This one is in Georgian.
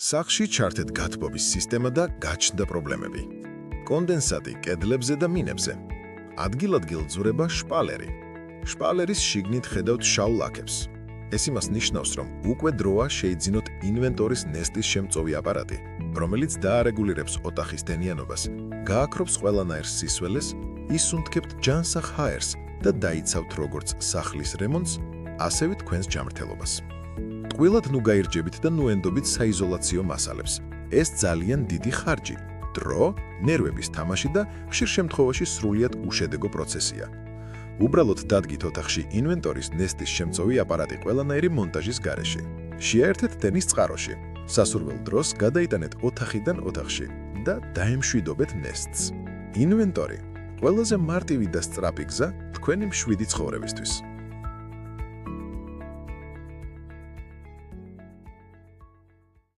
სახლში ჩართეთ გათბობის სისტემა და გაჩნდა პრობლემები. კონდენსატი კედლებზე და მინებზე. ადგილ-ადგილ ძვრება შპალერი. შპალერის შიგნით ხედავთ შავ ლაქებს. ეს იმას ნიშნავს, რომ უკვე დროა შეიძინოთ ინვენტორის ნესტის შემწოვი აპარატი, რომელიც დაარეგულირებს ოთახის დენიანობას, გააქრობს ყველანაირ სისველეს, ისუნთქებთ ჯანსაღ ჰაერს და დაიცავთ როგორც სახლის რემონტს, ასევე თქვენს ჯანმრთელობას. ტყუილად ნუ გაირჯებით და ნუ ენდობით საიზოლაციო მასალებს. ეს ძალიან დიდი ხარჯი, დრო, ნერვების თამაში და ხშირ შემთხვევაში სრულიად უშედეგო პროცესია. უბრალოდ დადგით ოთახში ინვენტორის ნესტის შემწოვი აპარატი ყველანაირი მონტაჟის გარეშე. შეაერთეთ დენის წყაროში. სასურველ დროს გადაიტანეთ ოთახიდან ოთახში და დაემშვიდობეთ ნესტს. ინვენტორი ყველაზე მარტივი და სწრაფი გზა თქვენი მშვიდი ცხოვრებისთვის.